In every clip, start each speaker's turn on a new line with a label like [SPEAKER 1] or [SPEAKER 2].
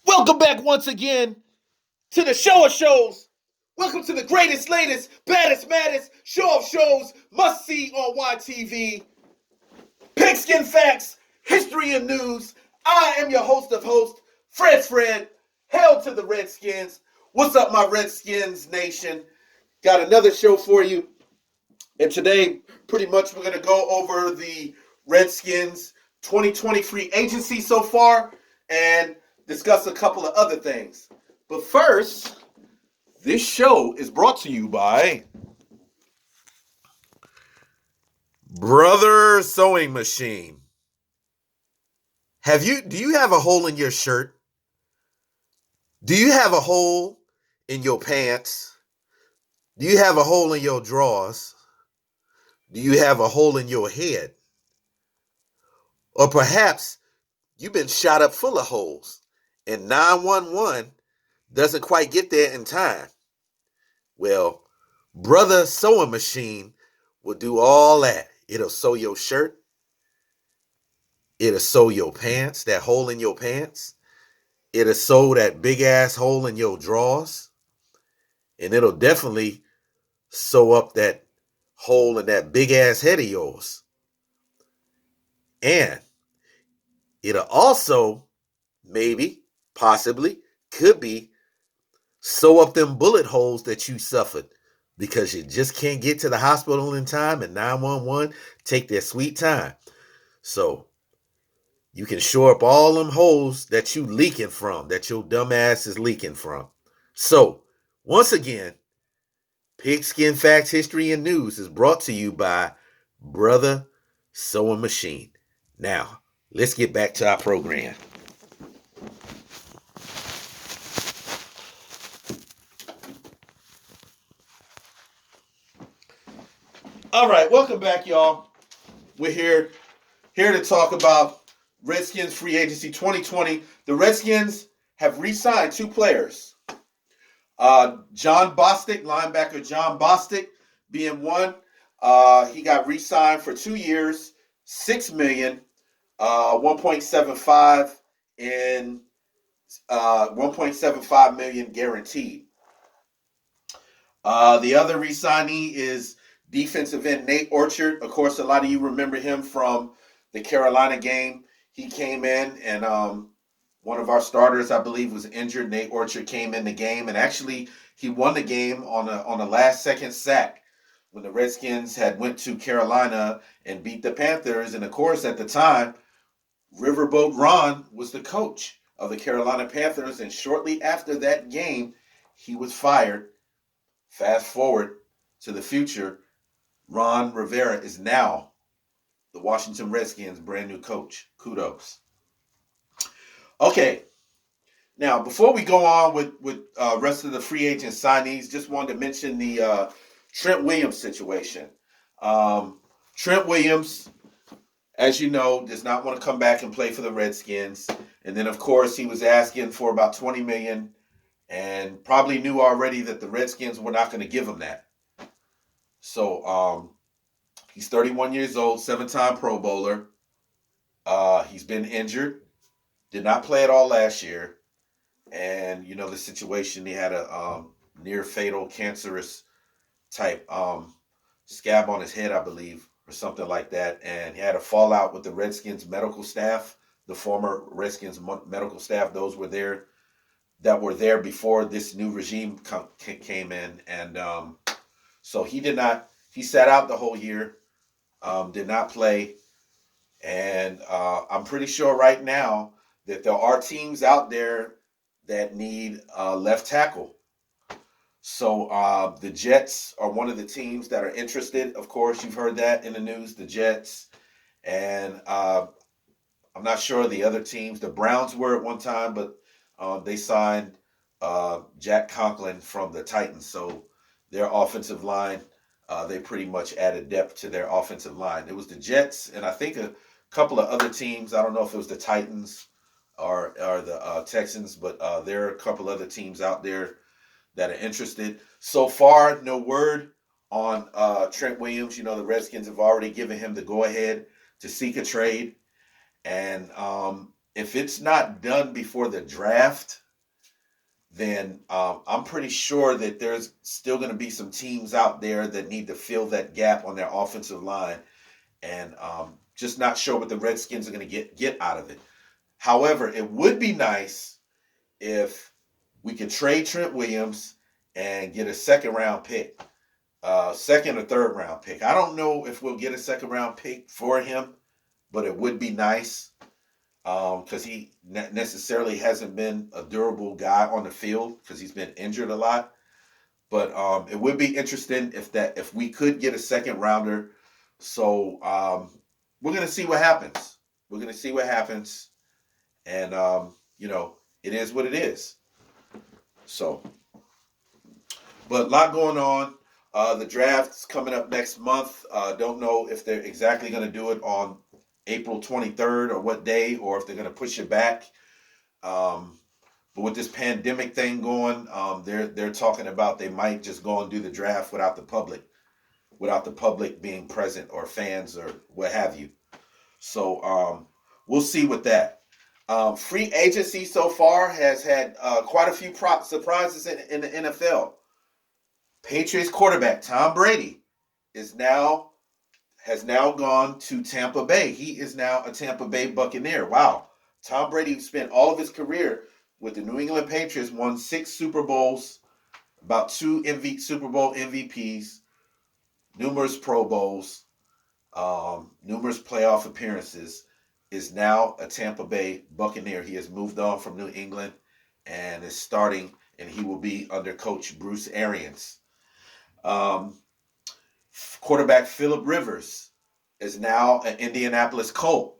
[SPEAKER 1] Welcome back once again to the show of shows. Welcome to the greatest, latest, baddest, maddest show of shows, must see on YTV. Pigskin facts, history and news. I am your host of hosts, Fred. Hail to the Redskins. What's up, my Redskins nation? Got another show for you. And today, pretty much, we're going to go over the Redskins 2020 free agency so far and discuss a couple of other things. But first, this show is brought to you by Brother Sewing Machine. Do you have a hole in your shirt? Do you have a hole in your pants? Do you have a hole in your drawers? Do you have a hole in your head? Or perhaps you've been shot up full of holes and 911 doesn't quite get there in time. Well, Brother Sewing Machine will do all that. It'll sew your shirt. It'll sew your pants, that hole in your pants. It'll sew that big ass hole in your drawers. And it'll definitely sew up that hole in that big ass head of yours. And it'll also, maybe, possibly, could be, sew up them bullet holes that you suffered because you just can't get to the hospital in time and 911 take their sweet time. So you can shore up all them holes that you leaking from, that your dumb ass is leaking from. So, once again, Pigskin Facts, History, and News is brought to you by Brother Sewing Machine. Now, let's get back to our program. All right, welcome back, y'all. We're here to talk about Redskins free agency 2020. The Redskins have re-signed two players. John Bostic, linebacker John Bostic, being one. He got re-signed for 2 years, $6 million, 1.75 in 1.75 million guaranteed. The other re-signee is defensive end Nate Orchard. Of course, a lot of you remember him from the Carolina game. He came in and one of our starters, I believe, was injured. Nate Orchard came in the game, and actually he won the game on a last second sack when the Redskins had went to Carolina and beat the Panthers. And of course, at the time, Riverboat Ron was the coach of the Carolina Panthers, and shortly after that game, he was fired. Fast forward to the future, Ron Rivera is now the Washington Redskins' brand new coach. Kudos. Okay, now before we go on with rest of the free agent signees, just wanted to mention the Trent Williams situation. Trent Williams, as you know, does not want to come back and play for the Redskins. And then, of course, he was asking for about $20 million and probably knew already that the Redskins were not going to give him that. So he's 31 years old, 7-time Pro Bowler. He's been injured, did not play at all last year. And, you know, the situation, he had a near fatal cancerous type scab on his head, I believe, or something like that. And he had a fallout with the Redskins medical staff, the former Redskins medical staff. Those were there that were there before this new regime came in. And so he sat out the whole year, did not play. And I'm pretty sure right now that there are teams out there that need left tackle. So the Jets are one of the teams that are interested. Of course, you've heard that in the news, the Jets. And I'm not sure the other teams. The Browns were at one time, but they signed Jack Conklin from the Titans. So their offensive line, they pretty much added depth to their offensive line. It was the Jets and I think a couple of other teams. I don't know if it was the Titans or the Texans, but there are a couple other teams out there that are interested. So far, no word on Trent Williams. You know, the Redskins have already given him the go-ahead to seek a trade. And if it's not done before the draft, then I'm pretty sure that there's still going to be some teams out there that need to fill that gap on their offensive line, and just not sure what the Redskins are going to get out of it. However, it would be nice if we could trade Trent Williams and get a second round pick, second or third round pick. I don't know if we'll get a second round pick for him, but it would be nice because he necessarily hasn't been a durable guy on the field because he's been injured a lot. But it would be interesting if we could get a second rounder. So we're gonna see what happens. We're gonna see what happens, and it is what it is. So, but a lot going on. The draft's coming up next month. Don't know if they're exactly going to do it on April 23rd or what day, or if they're going to push it back. But with this pandemic thing going, they're talking about they might just go and do the draft without the public being present or fans or what have you. So we'll see with that. Free agency so far has had quite a few surprises in the NFL. Patriots quarterback Tom Brady has now gone to Tampa Bay. He is now a Tampa Bay Buccaneer. Wow. Tom Brady spent all of his career with the New England Patriots, won 6 Super Bowls, about 2 Super Bowl MVPs, numerous Pro Bowls, numerous playoff appearances, is now a Tampa Bay Buccaneer. He has moved on from New England and is starting, and he will be under Coach Bruce Arians. Quarterback Phillip Rivers is now an Indianapolis Colt,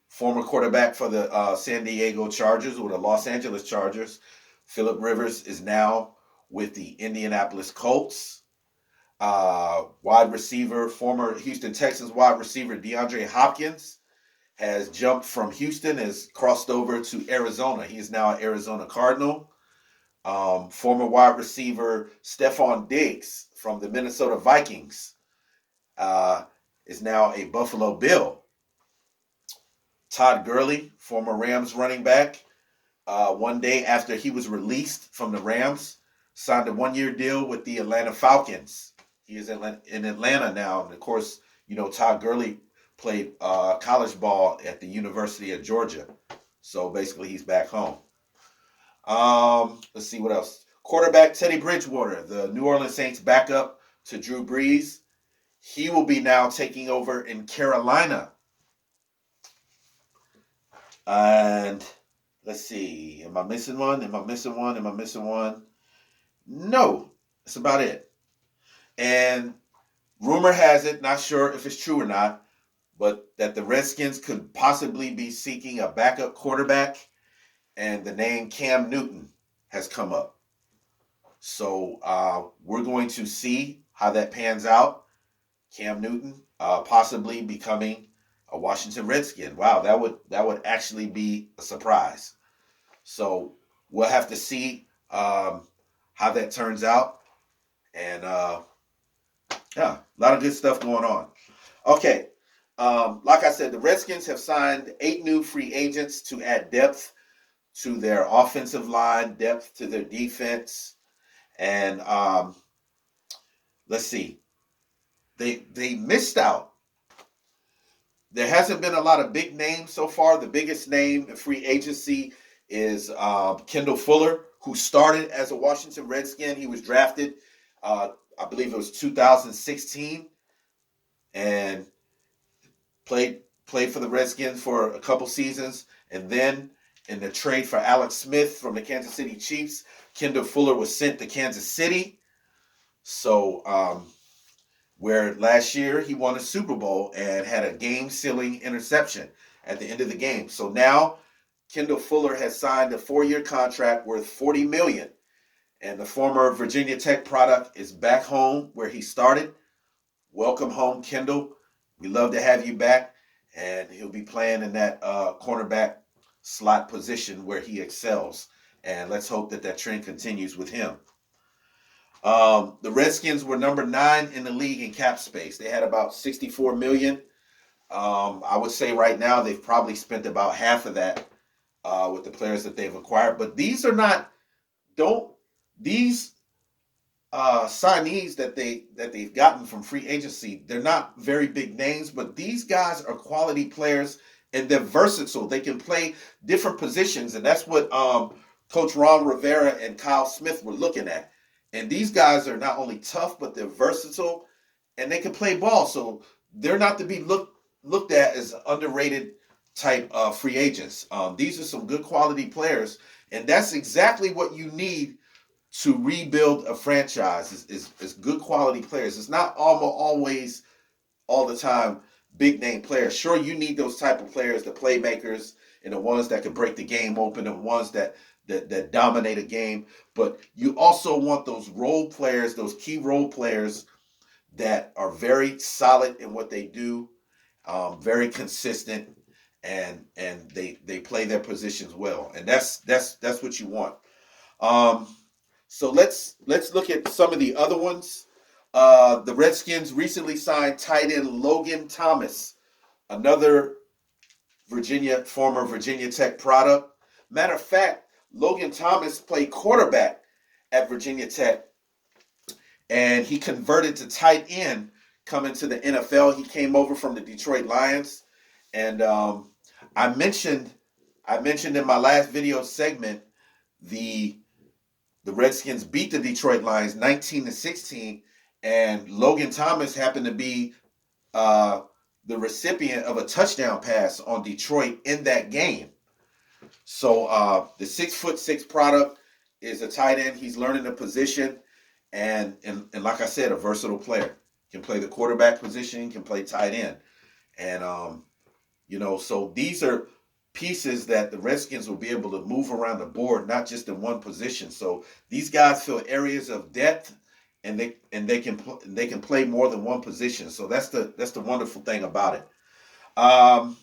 [SPEAKER 1] former quarterback for the San Diego Chargers or the Los Angeles Chargers. Phillip Rivers is now with the Indianapolis Colts. Wide receiver, former Houston Texans wide receiver DeAndre Hopkins has jumped from Houston, has crossed over to Arizona. He is now an Arizona Cardinal. Former wide receiver Stephon Diggs from the Minnesota Vikings is now a Buffalo Bill. Todd Gurley, former Rams running back, one day after he was released from the Rams, signed a 1-year deal with the Atlanta Falcons. He is in Atlanta now. And of course, Todd Gurley played college ball at the University of Georgia. So basically, he's back home. Let's see what else. Quarterback Teddy Bridgewater, the New Orleans Saints backup to Drew Brees. He will be now taking over in Carolina. And let's see. Am I missing one? No, that's about it. And rumor has it, not sure if it's true or not, but that the Redskins could possibly be seeking a backup quarterback, and the name Cam Newton has come up. So we're going to see how that pans out. Cam Newton possibly becoming a Washington Redskin. Wow, that would actually be a surprise. So we'll have to see how that turns out. And yeah, a lot of good stuff going on. Okay, like I said, the Redskins have signed 8 new free agents to add depth to their offensive line, depth to their defense. And let's see. They missed out. There hasn't been a lot of big names so far. The biggest name in free agency is Kendall Fuller, who started as a Washington Redskin. He was drafted, I believe it was 2016, and played for the Redskins for a couple seasons. And then in the trade for Alex Smith from the Kansas City Chiefs, Kendall Fuller was sent to Kansas City. So where last year he won a Super Bowl and had a game-sealing interception at the end of the game. So now Kendall Fuller has signed a 4-year contract worth $40 million. And the former Virginia Tech product is back home where he started. Welcome home, Kendall. We love to have you back. And he'll be playing in that cornerback slot position where he excels. And let's hope that trend continues with him. The Redskins were number 9 in the league in cap space. They had about $64 million. I would say right now they've probably spent about half of that with the players that they've acquired. But these are not don't these signees that they've gotten from free agency. They're not very big names, but these guys are quality players and they're versatile. They can play different positions, and that's what Coach Ron Rivera and Kyle Smith were looking at. And these guys are not only tough, but they're versatile and they can play ball. So they're not to be looked at as underrated type free agents. These are some good quality players, and that's exactly what you need to rebuild a franchise. Is good quality players. It's not always all the time big name players. Sure, you need those type of players, the playmakers, and the ones that can break the game open, the ones that dominate a game. But you also want those role players, those key role players that are very solid in what they do, very consistent, and they play their positions well, and that's what you want. Um, so let's look at some of the other ones. The Redskins recently signed tight end Logan Thomas, another former Virginia Tech product. Matter of fact, Logan Thomas played quarterback at Virginia Tech, and he converted to tight end coming to the NFL. He came over from the Detroit Lions, and I mentioned I mentioned in my last video segment the the Redskins beat the Detroit Lions 19-16, and Logan Thomas happened to be uh, the recipient of a touchdown pass on Detroit in that game. So the 6'6" product is a tight end. He's learning the position, and like I said, a versatile player. Can play the quarterback position, can play tight end, and so these are pieces that the Redskins will be able to move around the board, not just in one position. So these guys fill areas of depth, and they can play more than one position. So that's the wonderful thing about it. Um,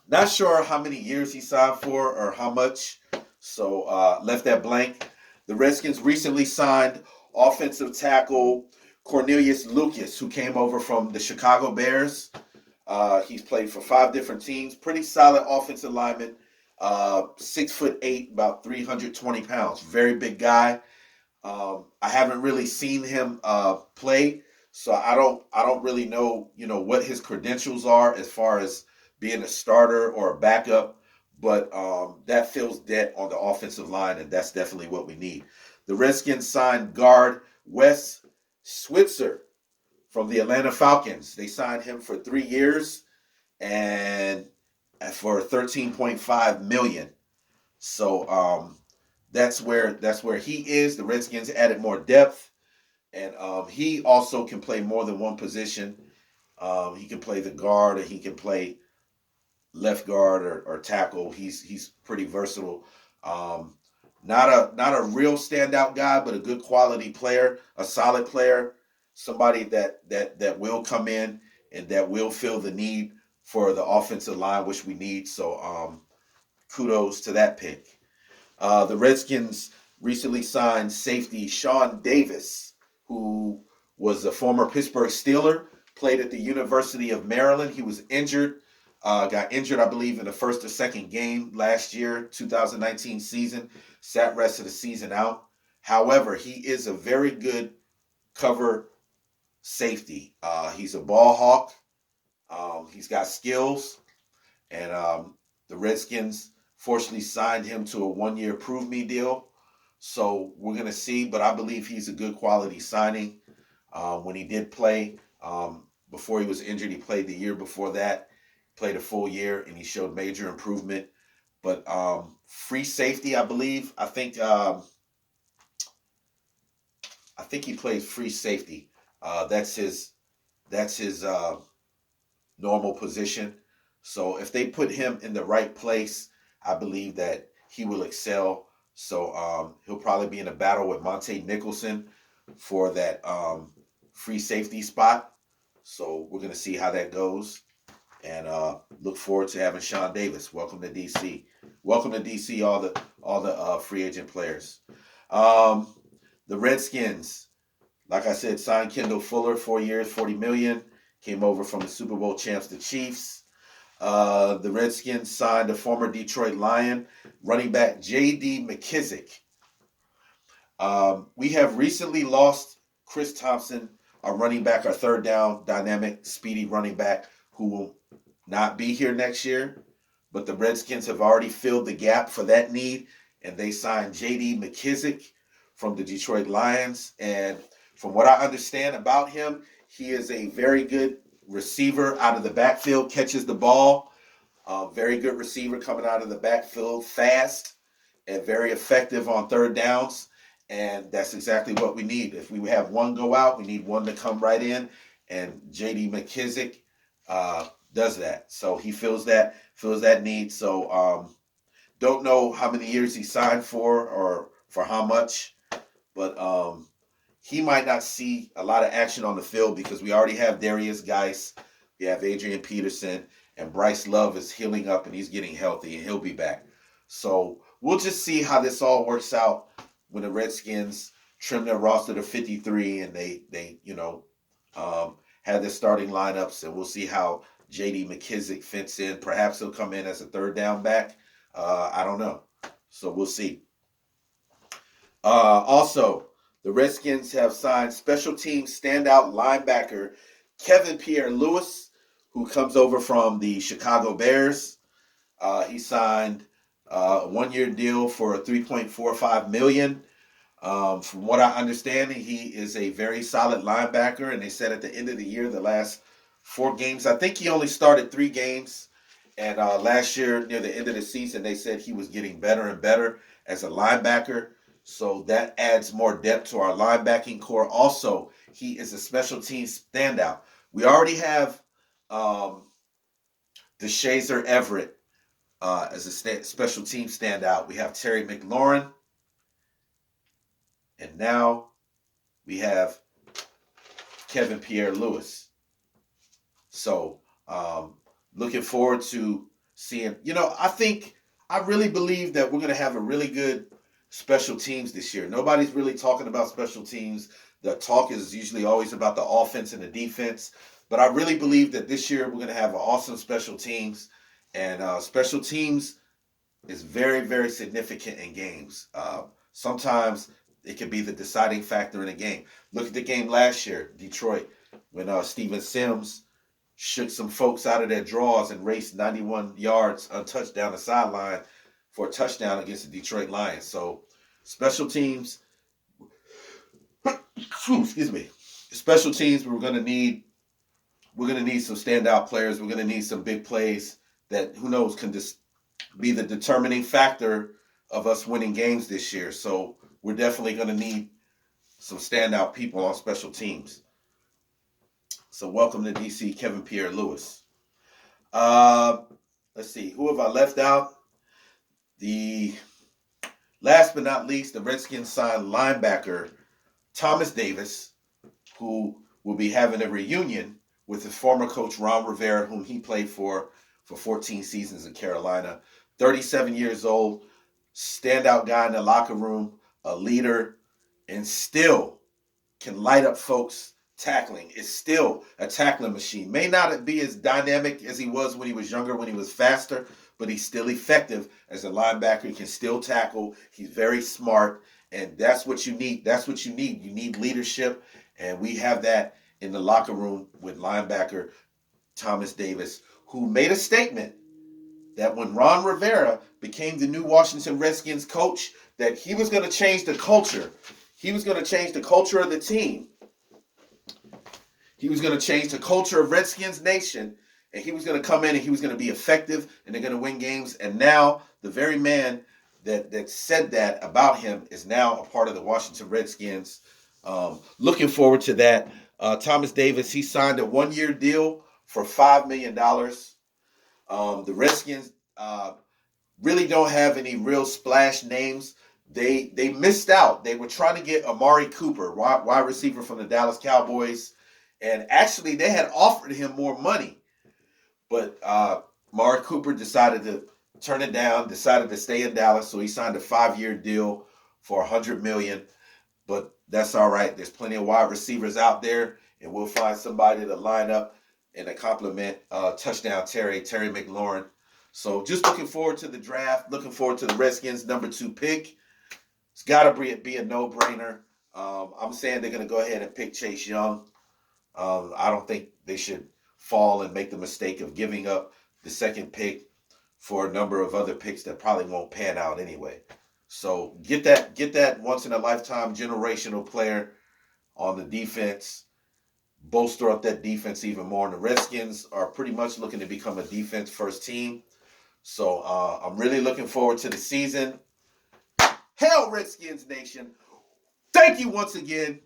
[SPEAKER 1] Not sure how many years he signed for or how much, so left that blank. The Redskins recently signed offensive tackle Cornelius Lucas, who came over from the Chicago Bears. He's played for 5 different teams. Pretty solid offensive lineman. 6'8", about 320 pounds. Very big guy. I haven't really seen him play, so I don't really know what his credentials are as far as being a starter or a backup. But that fills debt on the offensive line, and that's definitely what we need. The Redskins signed guard Wes Switzer from the Atlanta Falcons. They signed him for 3 years and for 13.5 million. So that's where he is. The Redskins added more depth, and he also can play more than one position. He can play the guard, or he can play left guard or tackle. He's pretty versatile. Um, not a real standout guy, but a good quality player, a solid player, somebody that will come in and that will fill the need for the offensive line, which we need. So kudos to that pick. The Redskins recently signed safety Sean Davis, who was a former Pittsburgh Steeler, played at the University of Maryland. He was injured, got injured, I believe, in the first or second game last year, 2019 season, sat rest of the season out. However, he is a very good cover safety. He's a ball hawk. He's got skills, and the Redskins fortunately signed him to a 1-year prove me deal. So we're going to see, but I believe he's a good quality signing. When he did play, before he was injured, he played the year before that, played a full year, and he showed major improvement. But free safety, I believe, I think he plays free safety. That's his normal position. So if they put him in the right place, I believe that he will excel. So he'll probably be in a battle with Monte Nicholson for that free safety spot. So we're going to see how that goes, and look forward to having Sean Davis. Welcome to DC. Welcome to DC, all the free agent players. Um, the Redskins, like I said, signed Kendall Fuller, 4 years, $40 million. Came over from the Super Bowl champs, the Chiefs. The Redskins signed a former Detroit Lion, running back J.D. McKissick. We have recently lost Chris Thompson, our running back, our third down, dynamic, speedy running back, who will not be here next year. But the Redskins have already filled the gap for that need, and they signed J.D. McKissick from the Detroit Lions. And from what I understand about him, he is a very good receiver out of the backfield, catches the ball. Very good receiver coming out of the backfield, fast and very effective on third downs. And that's exactly what we need. If we have one go out, we need one to come right in. And J.D. McKissick does that. So he fills that need. So don't know how many years he signed for or for how much, but he might not see a lot of action on the field because we already have Darius Geis, we have Adrian Peterson, and Bryce Love is healing up and he's getting healthy and he'll be back. So we'll just see how this all works out when the Redskins trim their roster to 53 and they have their starting lineups, and we'll see how J.D. McKissick fits in. Perhaps he'll come in as a third down back. I don't know. So we'll see. Also, the Redskins have signed special teams standout linebacker Kevin Pierre-Louis, who comes over from the Chicago Bears. He signed a one-year deal for $3.45 million. From what I understand, he is a very solid linebacker, and they said at the end of the year, the last 4 games, I think he only started 3 games, and last year, near the end of the season, they said he was getting better and better as a linebacker, so that adds more depth to our linebacking core. Also, he is a special teams standout. We already have DeShazer Everett as a special team standout. We have Terry McLaurin, and now we have Kevin Pierre-Louis. So, looking forward to seeing, I really believe that we're going to have a really good special teams this year. Nobody's really talking about special teams. The talk is usually always about the offense and the defense. But I really believe that this year we're going to have an awesome special teams. And special teams is very, very significant in games. Sometimes it can be the deciding factor in a game. Look at the game last year, Detroit, when Steven Sims shook some folks out of their draws and raced 91 yards untouched down the sideline for a touchdown against the Detroit Lions. So special teams, excuse me, special teams, we're going to need some standout players. We're going to need some big plays that, who knows, can just be the determining factor of us winning games this year. So we're definitely going to need some standout people on special teams. So welcome to DC, Kevin Pierre-Louis. Let's see, who have I left out? The last but not least, the Redskins signed linebacker Thomas Davis, who will be having a reunion with his former coach Ron Rivera, whom he played for 14 seasons in Carolina. 37 years old, standout guy in the locker room, a leader, and still can light up folks tackling. Is still a tackling machine. May not be as dynamic as he was when he was younger, when he was faster, but he's still effective as a linebacker. He can still tackle. He's very smart, and that's what you need. That's what you need. You need leadership, and we have that in the locker room with linebacker Thomas Davis, who made a statement that when Ron Rivera became the new Washington Redskins coach, that he was going to change the culture. He was going to change the culture of the team. He was going to change the culture of Redskins Nation, and he was going to come in and he was going to be effective, and they're going to win games. And now the very man that said that about him is now a part of the Washington Redskins. Looking forward to that. Thomas Davis, he signed a one-year deal for $5 million. The Redskins really don't have any real splash names. They missed out. They were trying to get Amari Cooper, wide receiver from the Dallas Cowboys, and actually they had offered him more money. But Amari Cooper decided to turn it down, decided to stay in Dallas, so he signed a 5-year deal for $100 million. But that's all right. There's plenty of wide receivers out there, and we'll find somebody to line up and a compliment touchdown Terry McLaurin. So just looking forward to the draft. Looking forward to the Redskins #2 pick. It's got to be a no-brainer. I'm saying they're going to go ahead and pick Chase Young. I don't think they should fall and make the mistake of giving up the second pick for a number of other picks that probably won't pan out anyway. So get that once in a lifetime generational player on the defense. Bolster up that defense even more. And the Redskins are pretty much looking to become a defense first team. So I'm really looking forward to the season. Hell, Redskins Nation. Thank you once again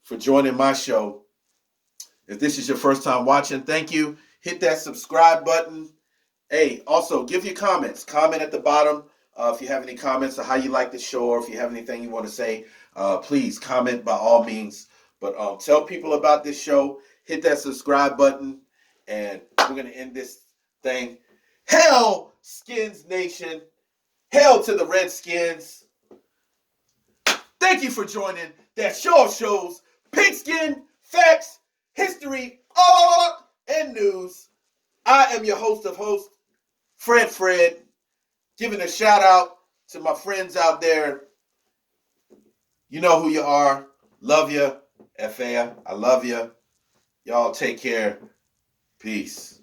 [SPEAKER 1] for joining my show. If this is your first time watching, thank you. Hit that subscribe button. Hey, also give your comments. Comment at the bottom if you have any comments on how you like the show, or if you have anything you want to say, please comment by all means. But tell people about this show. Hit that subscribe button, and we're going to end this thing. Hell, Skins Nation. Hell to the Redskins. Thank you for joining that show of shows. Pigskin, facts, history, art, and news. I am your host of hosts, Fred, giving a shout out to my friends out there. You know who you are. Love you. F.A. I love you. Y'all take care. Peace.